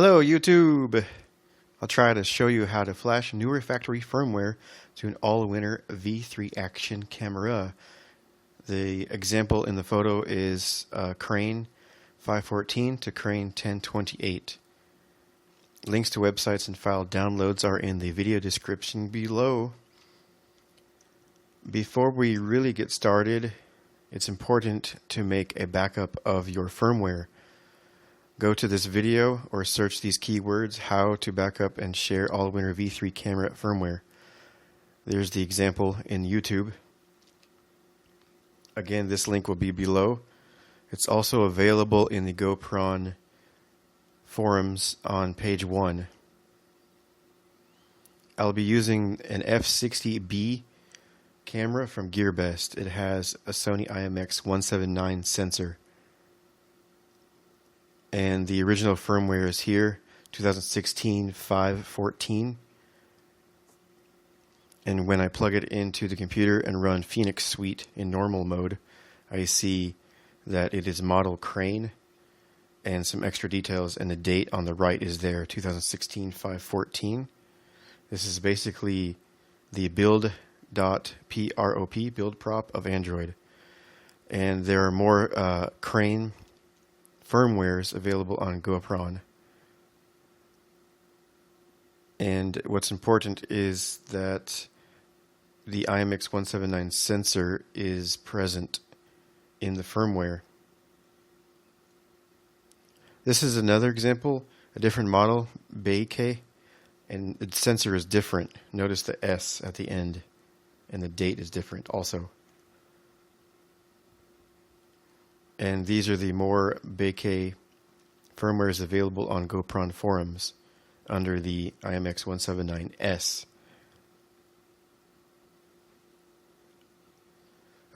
Hello YouTube! I'll try to show you how to flash newer factory firmware to an Allwinner V3 action camera. The example in the photo is Crane 514 to Crane 1028. Links to websites and file downloads are in the video description below. Before we really get started, it's important to make a backup of your firmware. Go to this video or search these keywords, how to backup and share Allwinner V3 camera firmware. There's the example in YouTube. Again, this link will be below. It's also available in the Goprawn forums on page 1. I'll be using an F60B camera from GearBest. It has a Sony IMX179 sensor. And the original firmware is here, 2016 514. And when I plug it into the computer and run PhoenixSuit in normal mode, I see that it is model Crane and some extra details, and the date on the right is there, 2016 514. This is basically the build.prop, build prop of Android. And there are more Crane firmwares available on Goprawn. And what's important is that the IMX179 sensor is present in the firmware. This is another example, a different model, Beike, and the sensor is different. Notice the S at the end, and the date is different also. And these are the more Beike firmwares available on Goprawn forums under the IMX179S.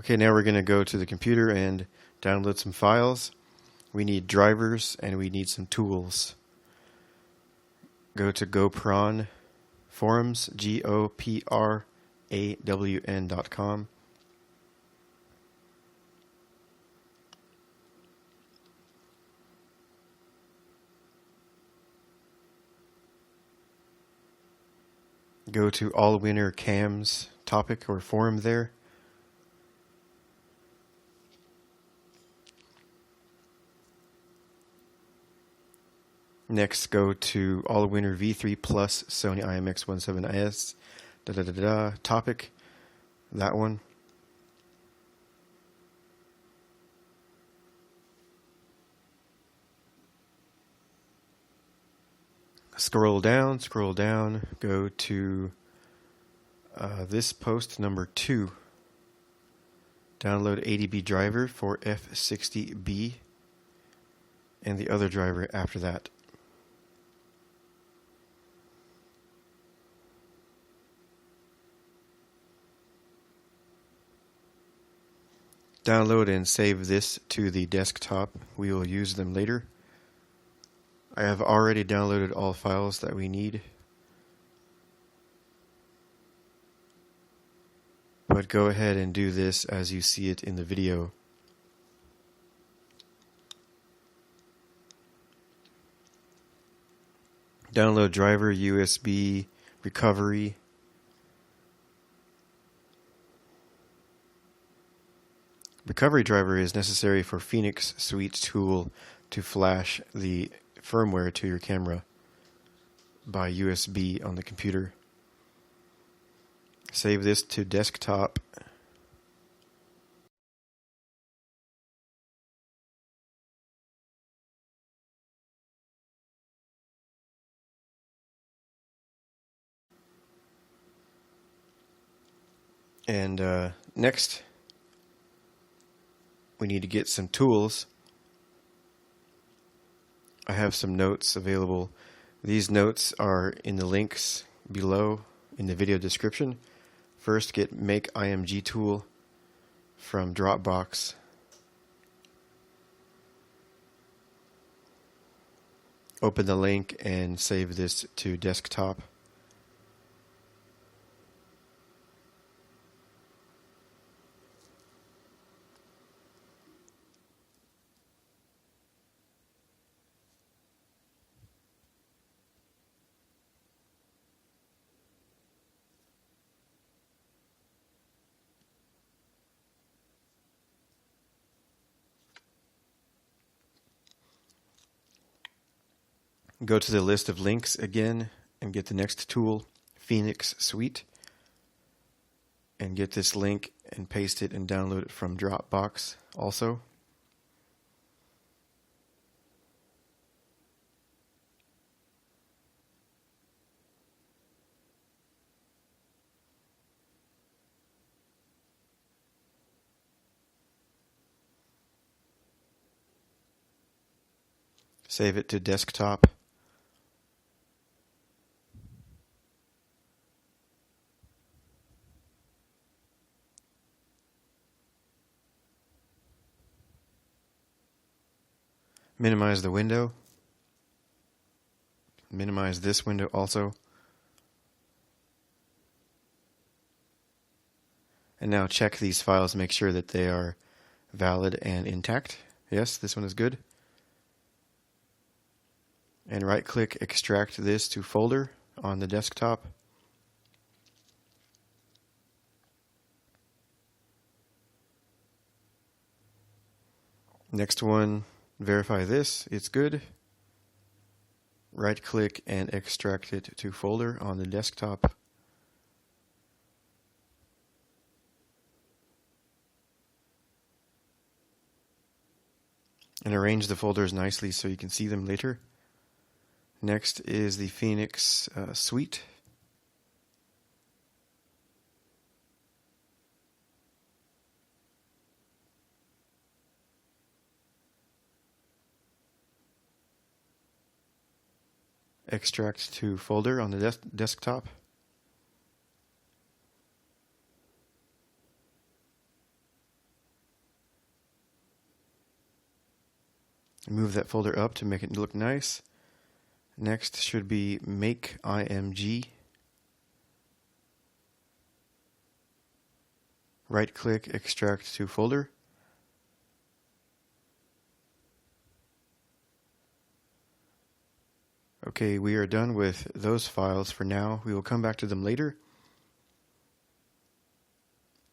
Okay, now we're going to go to the computer and download some files. We need drivers and we need some tools. Go to Goprawn forums, GOPRAWN.com. Go to Allwinner Cams topic or forum there. Next, go to Allwinner V3 plus Sony IMX17S topic, that one. Scroll down, go to this post number 2. Download ADB driver for F60B and the other driver after that. Download and save this to the desktop. We will use them later. I have already downloaded all files that we need. But go ahead and do this as you see it in the video. Download driver, USB, recovery. Recovery driver is necessary for PhoenixSuit tool to flash the firmware to your camera by USB on the computer. Save this to desktop. And next, we need to get some tools. I have some notes available. These notes are in the links below in the video description. First, get makeimg tool from Dropbox. Open the link and save this to desktop. Go to the list of links again and get the next tool, PhoenixSuit, and get this link and paste it and download it from Dropbox also. Save it to desktop. Minimize the window. Minimize this window also. And now check these files, make sure that they are valid and intact. Yes, this one is good. And right-click, extract this to folder on the desktop. Next one, verify this, it's good. Right-click and extract it to folder on the desktop. And arrange the folders nicely so you can see them later. Next is the PhoenixSuit. Extract to folder on the desktop. Move that folder up to make it look nice. Next should be makeimg. Right-click, extract to folder. Okay, we are done with those files for now. We will come back to them later.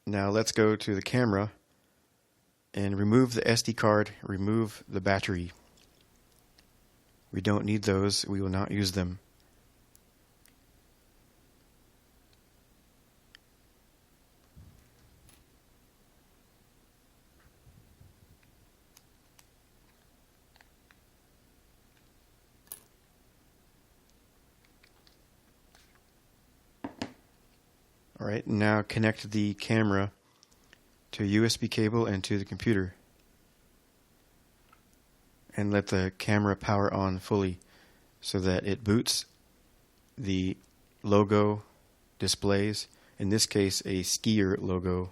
Now let's go to the camera and remove the SD card, remove the battery. We don't need those. We will not use them. All right, now connect the camera to a USB cable and to the computer. And let the camera power on fully so that it boots. The logo displays. In this case, a skier logo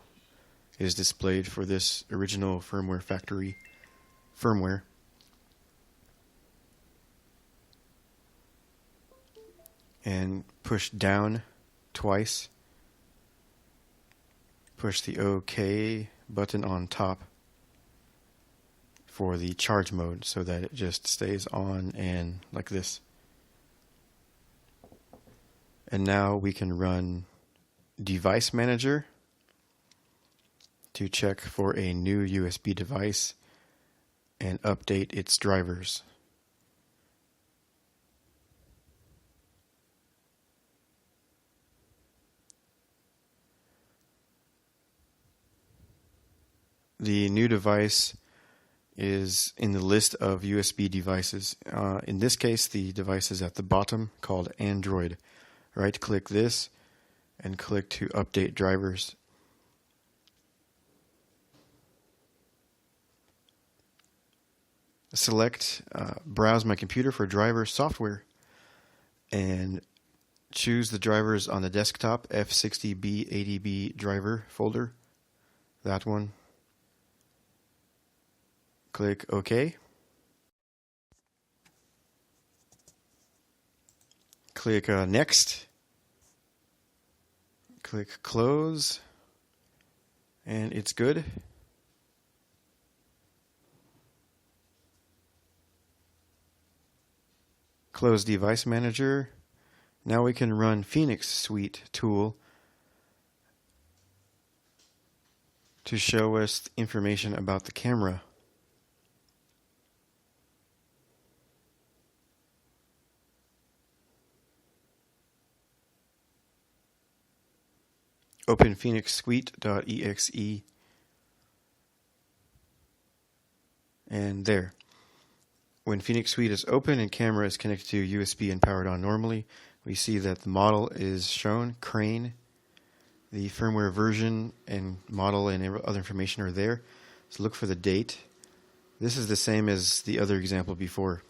is displayed for this original firmware factory firmware. And push down twice. Push the OK button on top for the charge mode so that it just stays on and like this. And now we can run Device Manager to check for a new USB device and update its drivers. The new device is in the list of USB devices. In this case, the device is at the bottom called Android. Right-click this and click to update drivers. Select Browse My Computer for driver software and choose the drivers on the desktop, F60B ADB driver folder, that one. Click OK. Click Next. Click Close. And it's good. Close Device Manager. Now we can run PhoenixSuit tool to show us information about the camera. Open PhoenixSuite.exe, and there. When PhoenixSuite is open and camera is connected to USB and powered on normally, we see that the model is shown, Crane. The firmware version and model and other information are there. So look for the date. This is the same as the other example before.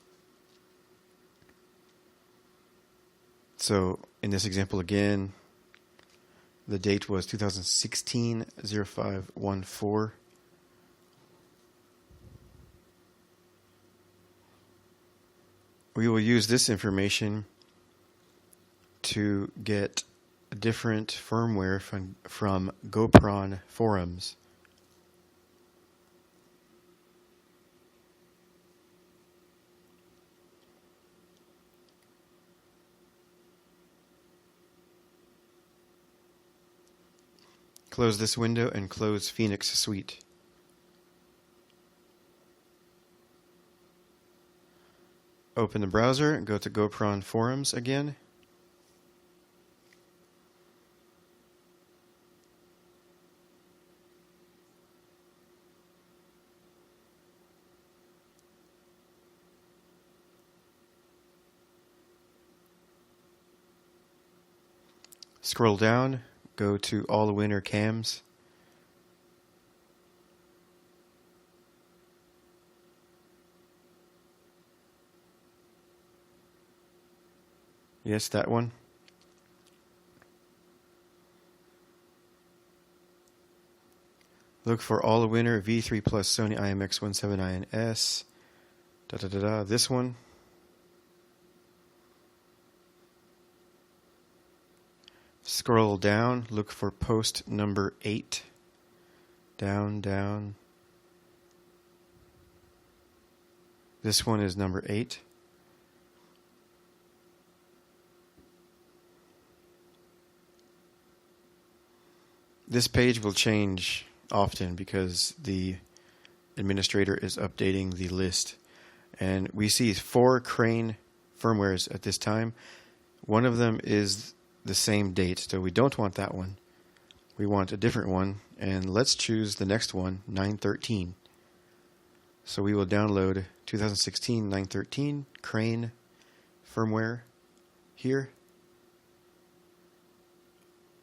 So in this example again, the date was 2016-05-14. We will use this information to get different firmware from Goprawn forums. Close this window and close PhoenixSuite. Open the browser and go to Goprawn forums again. Scroll down, go to Allwinner cams. Yes, that one. Look for Allwinner V3 plus Sony IMX17INS. This one. Scroll down, look for post number 8. Down, down. This one is number 8. This page will change often because the administrator is updating the list. And we see 4 Crane firmwares at this time. One of them is the same date, so we don't want that one. We want a different one, and let's choose the next one, 913. So we will download 2016 913 Crane firmware here.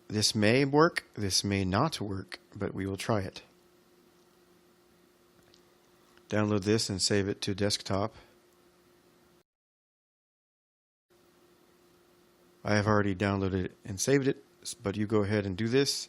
This may work, this may not work, but we will try it. Download this and save it to desktop. I have already downloaded it and saved it, but you go ahead and do this.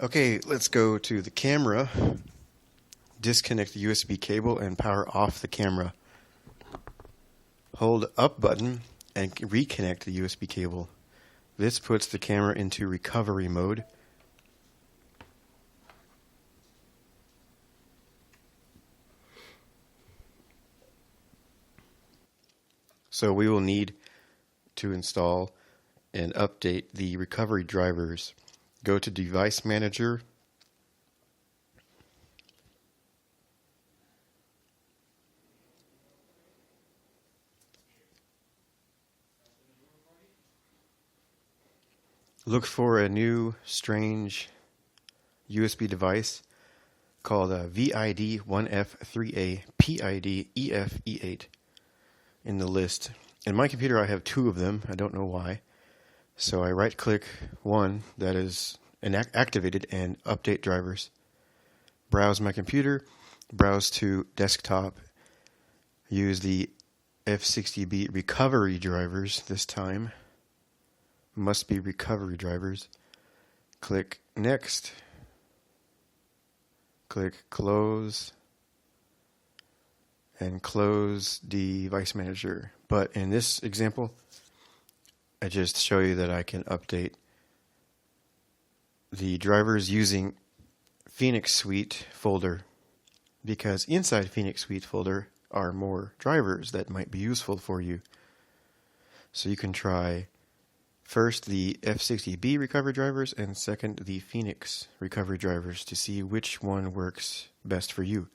Okay, let's go to the camera, disconnect the USB cable, and power off the camera. Hold up button and reconnect the USB cable. This puts the camera into recovery mode. So we will need to install and update the recovery drivers. Go to Device Manager. Look for a new strange USB device called VID1F3A PID EFE8 in the list. In my computer I have 2 of them. I don't know why. So I right click one that is activated and update drivers. Browse my computer, browse to desktop, use the F60B recovery drivers this time. Must be recovery drivers. Click next. Click close. And close Device Manager. But in this example, I just show you that I can update the drivers using PhoenixSuite folder, because inside PhoenixSuite folder are more drivers that might be useful for you. So you can try first the F60B recovery drivers and second the Phoenix recovery drivers to see which one works best for you.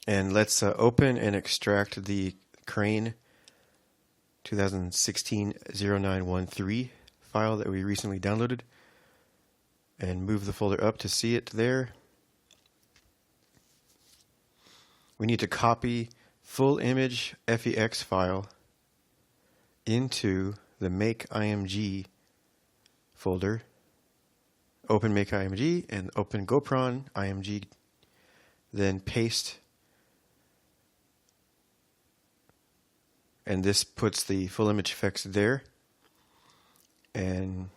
And let's open and extract the Crane 2016-0913 file that we recently downloaded and move the folder up to see it there. We need to copy full image FEX file into the makeimg folder. Open makeimg and open Goprawn img, then paste. And this puts the full image effects there. And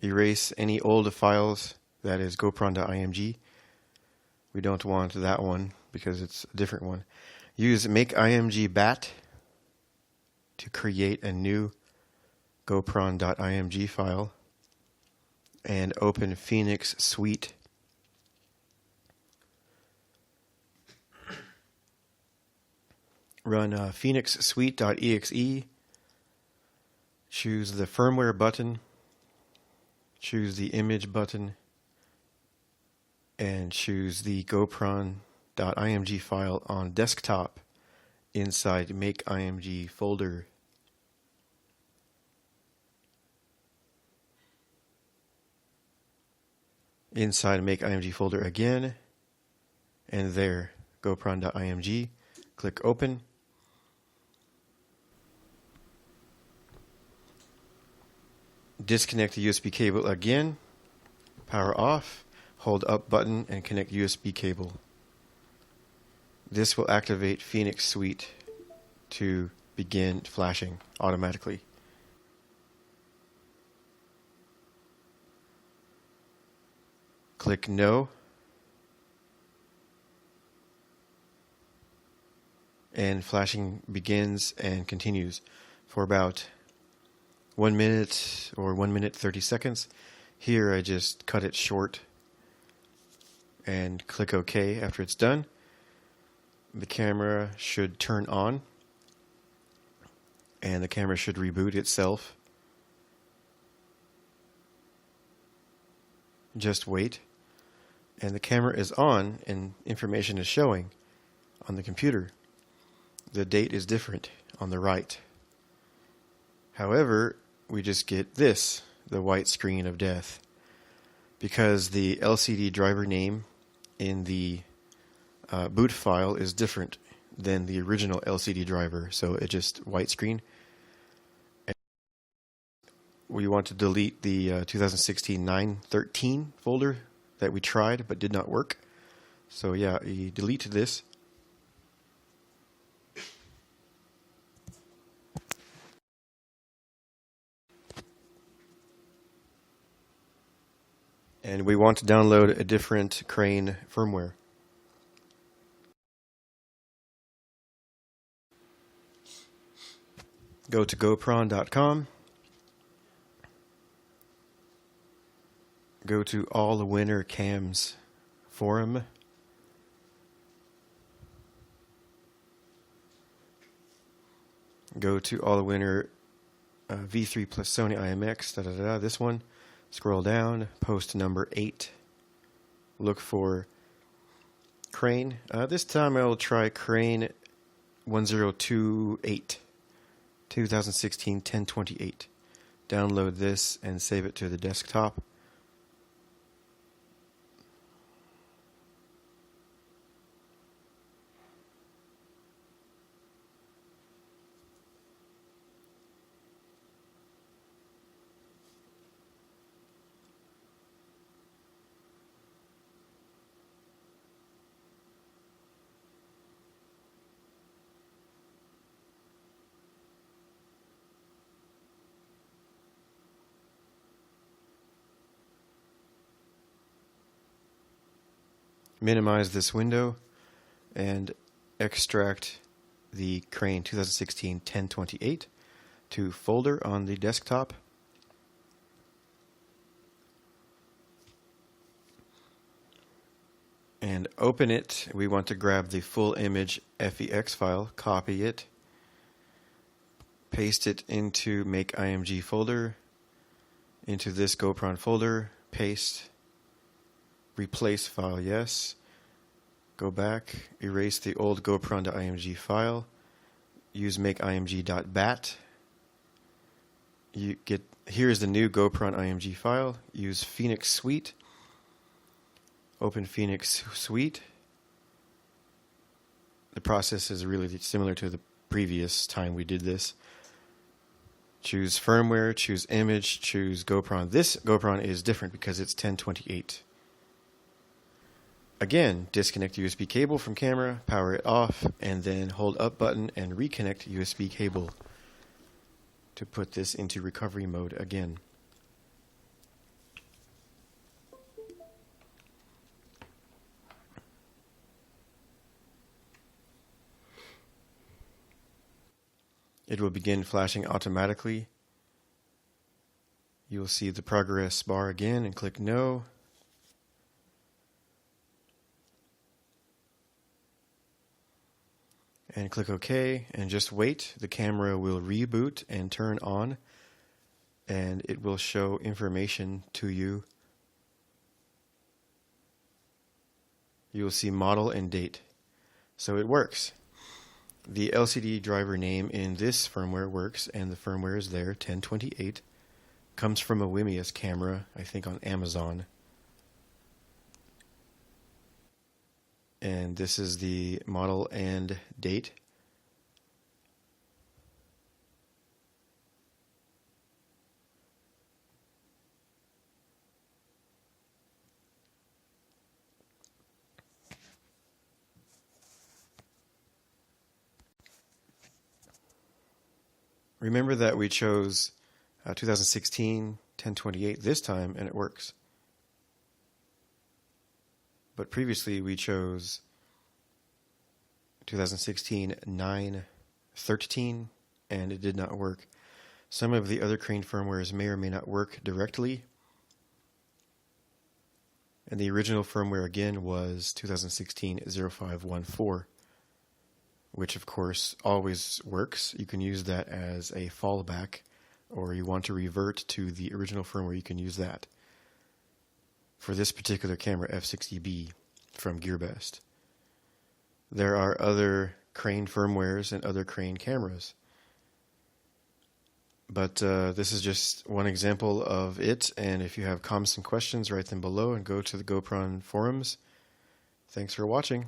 erase any old files, that is goprawn.img. We don't want that one because it's a different one. Use makeimg bat to create a new goprawn.img file and open PhoenixSuit. Run PhoenixSuit.exe. Choose the firmware button. Choose the image button. And choose the goprawn.img file on desktop inside makeimg folder. Inside makeimg folder again. And there, goprawn.img. Click open. Disconnect the USB cable again, power off, hold up button and connect USB cable. This will activate PhoenixSuit to begin flashing automatically. Click no. And flashing begins and continues for about 1 minute or 1 minute 30 seconds. Here I just cut it short and click OK after it's done. The camera should turn on and the camera should reboot itself. Just wait. And the camera is on and information is showing on the computer. The date is different on the right. However, we just get this, the white screen of death, because the LCD driver name in the boot file is different than the original LCD driver, so it just white screen. And we want to delete the 2016-913 folder that we tried but did not work. So yeah, you delete this. And we want to download a different Crane firmware. Go to goprawn.com. Go to Allwinner Cams forum. Go to Allwinner V3 plus Sony IMX, this one. Scroll down, post number 8. Look for Crane. This time I will try Crane 1028, 2016-1028. Download this and save it to the desktop. Minimize this window and extract the Crane 2016-1028 to folder on the desktop. and open it. We want to grab the full image FEX file, copy it, paste it into makeimg folder, into this Goprawn folder, paste, replace file, yes. Go back, erase the old goprawn.img file, use makeimg.bat. Here's the new Goprawn.img file. Use PhoenixSuit. Open PhoenixSuit. The process is really similar to the previous time we did this. Choose firmware, choose image, choose Goprawn. This Goprawn is different because it's 1028. Again, disconnect USB cable from camera, power it off, and then hold up button and reconnect USB cable to put this into recovery mode again. It will begin flashing automatically. You will see the progress bar again and click No. And click OK, and just wait. The camera will reboot and turn on, and it will show information to you. You will see model and date. So it works. The LCD driver name in this firmware works, and the firmware is there, 1028. Comes from a Wimius camera, I think on Amazon. And this is the model and date. Remember that we chose 2016 1028 this time, and it works. But previously we chose 2016 913, and it did not work. Some of the other Crane firmwares may or may not work directly. And the original firmware again was 2016 0514, which of course always works. You can use that as a fallback, or you want to revert to the original firmware, you can use that. For this particular camera, F60B from GearBest. There are other Crane firmwares and other Crane cameras. But this is just one example of it, and if you have comments and questions, write them below and go to the Goprawn forums. Thanks for watching.